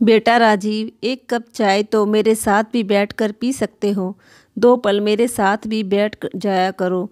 बेटा राजीव, एक कप चाय तो मेरे साथ भी बैठकर पी सकते हो। 2 पल मेरे साथ भी बैठ जाया करो।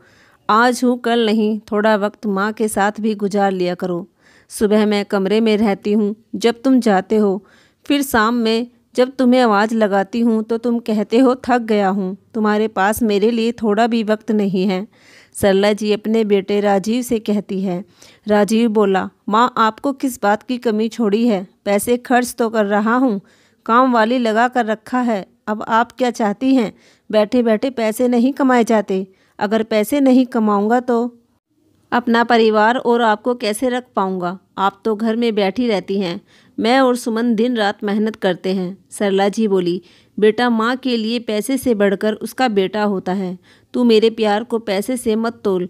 आज हूँ कल नहीं, थोड़ा वक्त माँ के साथ भी गुजार लिया करो। सुबह मैं कमरे में रहती हूँ जब तुम जाते हो, फिर शाम में जब तुम्हें आवाज़ लगाती हूँ तो तुम कहते हो थक गया हूँ। तुम्हारे पास मेरे लिए थोड़ा भी वक्त नहीं है, सरला जी अपने बेटे राजीव से कहती है। राजीव बोला, माँ आपको किस बात की कमी छोड़ी है? पैसे खर्च तो कर रहा हूँ, काम वाली लगा कर रखा है। अब आप क्या चाहती हैं? बैठे बैठे पैसे नहीं कमाए जाते। अगर पैसे नहीं कमाऊंगा तो अपना परिवार और आपको कैसे रख पाऊंगा? आप तो घर में बैठी रहती हैं। मैं और सुमन दिन रात मेहनत करते हैं। सरला जी बोली, बेटा माँ के लिए पैसे से बढ़कर उसका बेटा होता है। तू मेरे प्यार को पैसे से मत तोल।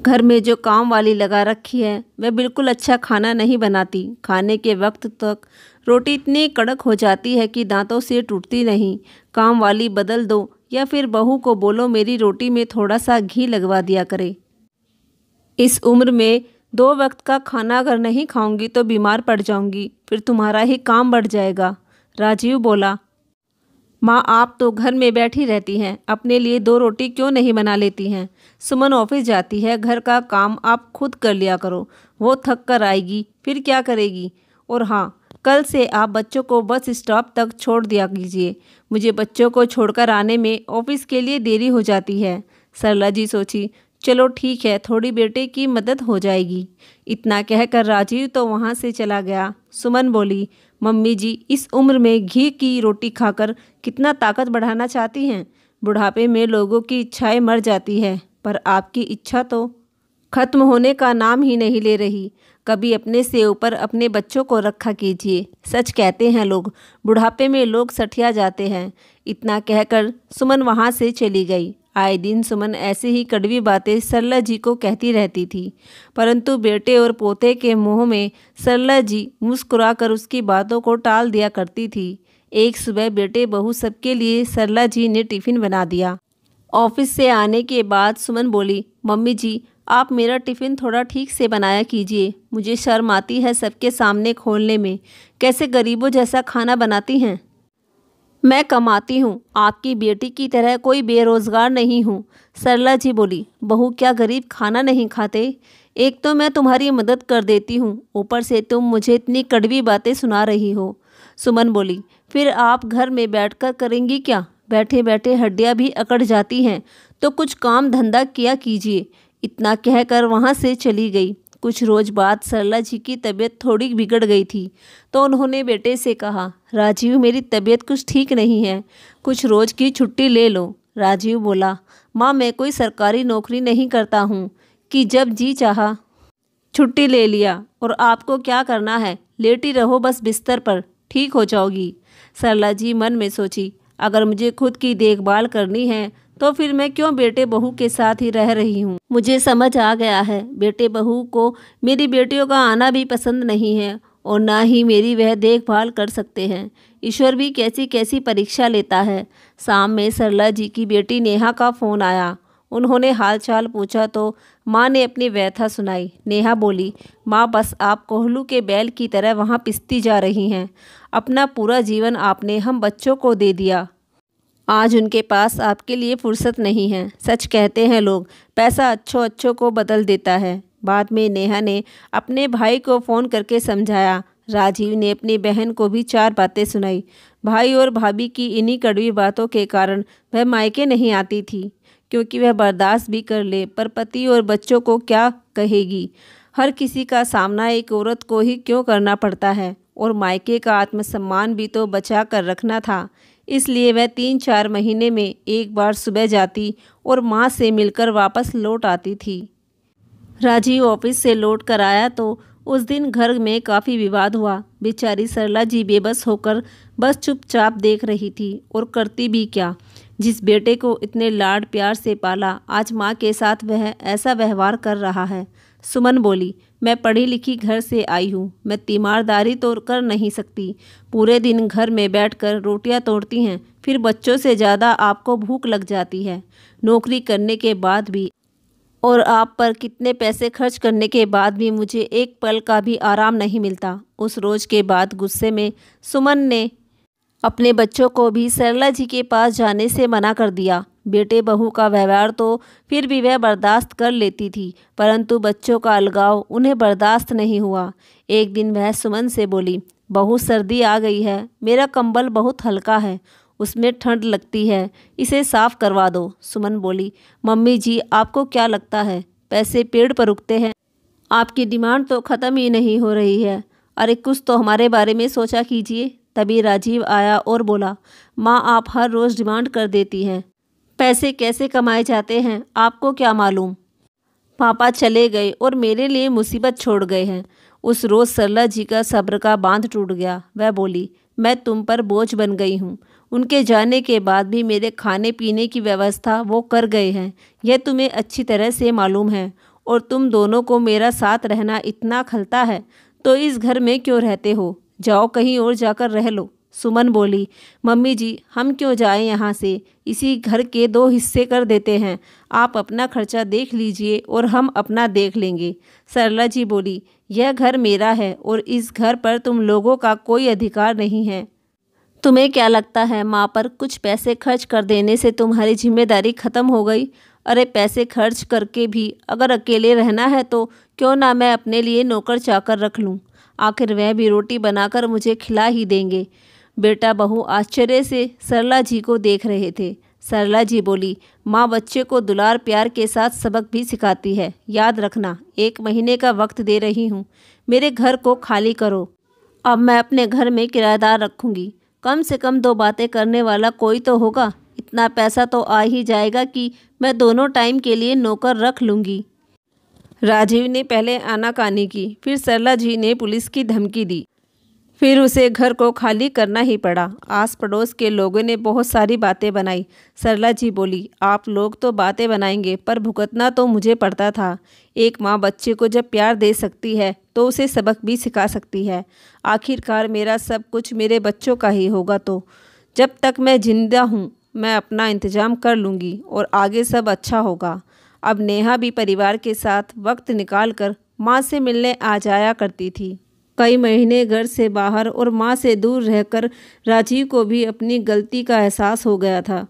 घर में जो काम वाली लगा रखी है वह बिल्कुल अच्छा खाना नहीं बनाती। खाने के वक्त तक रोटी इतनी कड़क हो जाती है कि दांतों से टूटती नहीं। काम वाली बदल दो या फिर बहू को बोलो मेरी रोटी में थोड़ा सा घी लगवा दिया करे। इस उम्र में 2 वक्त का खाना अगर नहीं खाऊंगी तो बीमार पड़ जाऊंगी, फिर तुम्हारा ही काम बढ़ जाएगा। राजीव बोला, माँ आप तो घर में बैठी रहती हैं, अपने लिए 2 रोटी क्यों नहीं बना लेती हैं? सुमन ऑफिस जाती है, घर का काम आप खुद कर लिया करो। वो थक कर आएगी, फिर क्या करेगी? और हाँ, कल से आप बच्चों को बस स्टॉप तक छोड़ दिया कीजिए। मुझे बच्चों को छोड़कर आने में ऑफिस के लिए देरी हो जाती है। सरला जी सोची, चलो ठीक है, थोड़ी बेटे की मदद हो जाएगी। इतना कहकर राजीव तो वहाँ से चला गया। सुमन बोली, मम्मी जी इस उम्र में घी की रोटी खाकर कितना ताकत बढ़ाना चाहती हैं? बुढ़ापे में लोगों की इच्छाएं मर जाती है, पर आपकी इच्छा तो खत्म होने का नाम ही नहीं ले रही। कभी अपने से ऊपर अपने बच्चों को रखा कीजिए। सच कहते हैं लोग, बुढ़ापे में लोग सठिया जाते हैं। इतना कहकर सुमन वहाँ से चली गई। आए दिन सुमन ऐसे ही कड़वी बातें सरला जी को कहती रहती थी, परंतु बेटे और पोते के मुंह में सरला जी मुस्कुराकर उसकी बातों को टाल दिया करती थी। एक सुबह बेटे बहू सबके लिए सरला जी ने टिफ़िन बना दिया। ऑफिस से आने के बाद सुमन बोली, मम्मी जी आप मेरा टिफ़िन थोड़ा ठीक से बनाया कीजिए। मुझे शर्म आती है सबके सामने खोलने में। कैसे गरीबों जैसा खाना बनाती हैं? मैं कमाती हूँ, आपकी बेटी की तरह कोई बेरोज़गार नहीं हूँ। सरला जी बोली, बहू क्या गरीब खाना नहीं खाते? एक तो मैं तुम्हारी मदद कर देती हूँ, ऊपर से तुम मुझे इतनी कड़वी बातें सुना रही हो। सुमन बोली, फिर आप घर में बैठकर करेंगी क्या? बैठे बैठे हड्डियाँ भी अकड़ जाती हैं, तो कुछ काम धंधा किया कीजिए। इतना कहकर वहाँ से चली गई। कुछ रोज बाद सरला जी की तबीयत थोड़ी बिगड़ गई थी, तो उन्होंने बेटे से कहा, राजीव मेरी तबीयत कुछ ठीक नहीं है, कुछ रोज की छुट्टी ले लो। राजीव बोला, माँ मैं कोई सरकारी नौकरी नहीं करता हूँ कि जब जी चाहा छुट्टी ले लिया। और आपको क्या करना है? लेटी रहो बस बिस्तर पर, ठीक हो जाओगी। सरला जी मन में सोची, अगर मुझे खुद की देखभाल करनी है तो फिर मैं क्यों बेटे बहू के साथ ही रह रही हूँ। मुझे समझ आ गया है, बेटे बहू को मेरी बेटियों का आना भी पसंद नहीं है और ना ही मेरी वह देखभाल कर सकते हैं। ईश्वर भी कैसी कैसी परीक्षा लेता है। शाम में सरला जी की बेटी नेहा का फ़ोन आया। उन्होंने हालचाल पूछा तो माँ ने अपनी व्यथा सुनाई। नेहा बोली, माँ बस आप कोहलू के बैल की तरह वहाँ पिसती जा रही हैं। अपना पूरा जीवन आपने हम बच्चों को दे दिया, आज उनके पास आपके लिए फुर्सत नहीं है। सच कहते हैं लोग, पैसा अच्छों अच्छों को बदल देता है। बाद में नेहा ने अपने भाई को फ़ोन करके समझाया। राजीव ने अपनी बहन को भी 4 बातें सुनाई। भाई और भाभी की इन्हीं कड़वी बातों के कारण वह मायके नहीं आती थी, क्योंकि वह बर्दाश्त भी कर ले पर पति और बच्चों को क्या कहेगी। हर किसी का सामना एक औरत को ही क्यों करना पड़ता है, और मायके का आत्मसम्मान भी तो बचा कर रखना था। इसलिए वह 3-4 महीने में एक बार सुबह जाती और माँ से मिलकर वापस लौट आती थी। राजीव ऑफिस से लौट कर आया तो उस दिन घर में काफ़ी विवाद हुआ। बेचारी सरला जी बेबस होकर बस चुपचाप देख रही थी, और करती भी क्या। जिस बेटे को इतने लाड प्यार से पाला, आज माँ के साथ वह ऐसा व्यवहार कर रहा है। सुमन बोली, मैं पढ़ी लिखी घर से आई हूँ, मैं तीमारदारी तो कर नहीं सकती। पूरे दिन घर में बैठकर रोटियां तोड़ती हैं, फिर बच्चों से ज़्यादा आपको भूख लग जाती है। नौकरी करने के बाद भी और आप पर कितने पैसे खर्च करने के बाद भी मुझे एक पल का भी आराम नहीं मिलता। उस रोज़ के बाद गुस्से में सुमन ने अपने बच्चों को भी सरला जी के पास जाने से मना कर दिया। बेटे बहू का व्यवहार तो फिर भी वह बर्दाश्त कर लेती थी, परंतु बच्चों का अलगाव उन्हें बर्दाश्त नहीं हुआ। एक दिन वह सुमन से बोली, बहू सर्दी आ गई है, मेरा कंबल बहुत हल्का है, उसमें ठंड लगती है, इसे साफ करवा दो। सुमन बोली, मम्मी जी आपको क्या लगता है पैसे पेड़ पर उगते हैं? आपकी डिमांड तो ख़त्म ही नहीं हो रही है। अरे कुछ तो हमारे बारे में सोचा कीजिए। तभी राजीव आया और बोला, माँ आप हर रोज़ डिमांड कर देती हैं, पैसे कैसे कमाए जाते हैं आपको क्या मालूम? पापा चले गए और मेरे लिए मुसीबत छोड़ गए हैं। उस रोज़ सरला जी का सब्र का बांध टूट गया। वह बोली, मैं तुम पर बोझ बन गई हूँ। उनके जाने के बाद भी मेरे खाने पीने की व्यवस्था वो कर गए हैं, यह तुम्हें अच्छी तरह से मालूम है। और तुम दोनों को मेरा साथ रहना इतना खलता है तो इस घर में क्यों रहते हो? जाओ कहीं और जाकर रह लो। सुमन बोली, मम्मी जी हम क्यों जाएं यहाँ से, इसी घर के 2 हिस्से कर देते हैं, आप अपना खर्चा देख लीजिए और हम अपना देख लेंगे। सरला जी बोली, यह घर मेरा है और इस घर पर तुम लोगों का कोई अधिकार नहीं है। तुम्हें क्या लगता है माँ पर कुछ पैसे खर्च कर देने से तुम्हारी जिम्मेदारी खत्म हो गई? अरे पैसे खर्च करके भी अगर अकेले रहना है तो क्यों ना मैं अपने लिए नौकर चाकर रख लूँ, आखिर वह भी रोटी बनाकर मुझे खिला ही देंगे। बेटा बहू आश्चर्य से सरला जी को देख रहे थे। सरला जी बोली, माँ बच्चे को दुलार प्यार के साथ सबक भी सिखाती है, याद रखना 1 महीने का वक्त दे रही हूँ, मेरे घर को खाली करो। अब मैं अपने घर में किराएदार रखूँगी, कम से कम 2 बातें करने वाला कोई तो होगा। इतना पैसा तो आ ही जाएगा कि मैं दोनों टाइम के लिए नौकर रख लूँगी। राजीव ने पहले आनाकानी की, फिर सरला जी ने पुलिस की धमकी दी, फिर उसे घर को खाली करना ही पड़ा। आस पड़ोस के लोगों ने बहुत सारी बातें बनाई। सरला जी बोली, आप लोग तो बातें बनाएंगे पर भुगतना तो मुझे पड़ता था। एक माँ बच्चे को जब प्यार दे सकती है तो उसे सबक भी सिखा सकती है। आखिरकार मेरा सब कुछ मेरे बच्चों का ही होगा, तो जब तक मैं जिंदा हूँ मैं अपना इंतज़ाम कर लूँगी और आगे सब अच्छा होगा। अब नेहा भी परिवार के साथ वक्त निकाल कर माँ से मिलने आ जाया करती थी। कई महीने घर से बाहर और माँ से दूर रहकर राजीव को भी अपनी गलती का एहसास हो गया था।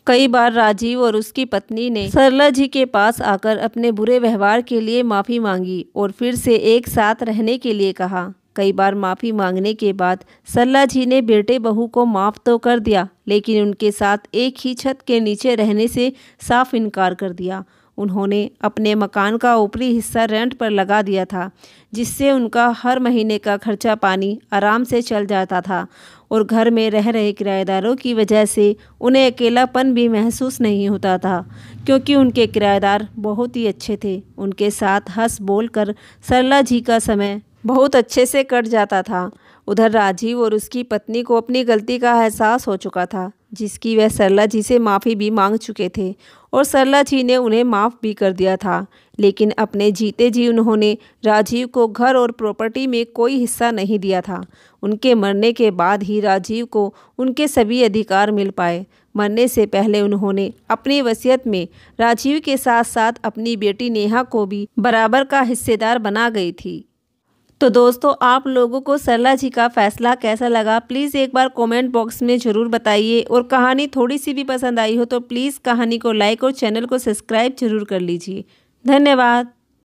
कई बार राजीव और उसकी पत्नी ने सरला जी के पास आकर अपने बुरे व्यवहार के लिए माफ़ी मांगी और फिर से एक साथ रहने के लिए कहा। कई बार माफ़ी मांगने के बाद सरला जी ने बेटे बहू को माफ़ तो कर दिया, लेकिन उनके साथ एक ही छत के नीचे रहने से साफ इनकार कर दिया। उन्होंने अपने मकान का ऊपरी हिस्सा रेंट पर लगा दिया था, जिससे उनका हर महीने का खर्चा पानी आराम से चल जाता था और घर में रह रहे किराएदारों की वजह से उन्हें अकेलापन भी महसूस नहीं होता था, क्योंकि उनके किराएदार बहुत ही अच्छे थे। उनके साथ हंस बोल कर सरला जी का समय बहुत अच्छे से कट जाता था। उधर राजीव और उसकी पत्नी को अपनी गलती का एहसास हो चुका था, जिसकी वह सरला जी से माफ़ी भी मांग चुके थे और सरला जी ने उन्हें माफ़ भी कर दिया था। लेकिन अपने जीते जी उन्होंने राजीव को घर और प्रॉपर्टी में कोई हिस्सा नहीं दिया था। उनके मरने के बाद ही राजीव को उनके सभी अधिकार मिल पाए। मरने से पहले उन्होंने अपनी वसीयत में राजीव के साथ साथ अपनी बेटी नेहा को भी बराबर का हिस्सेदार बना गई थी। तो दोस्तों, आप लोगों को सरला जी का फैसला कैसा लगा, प्लीज़ एक बार कमेंट बॉक्स में ज़रूर बताइए। और कहानी थोड़ी सी भी पसंद आई हो तो प्लीज़ कहानी को लाइक और चैनल को सब्सक्राइब जरूर कर लीजिए। धन्यवाद।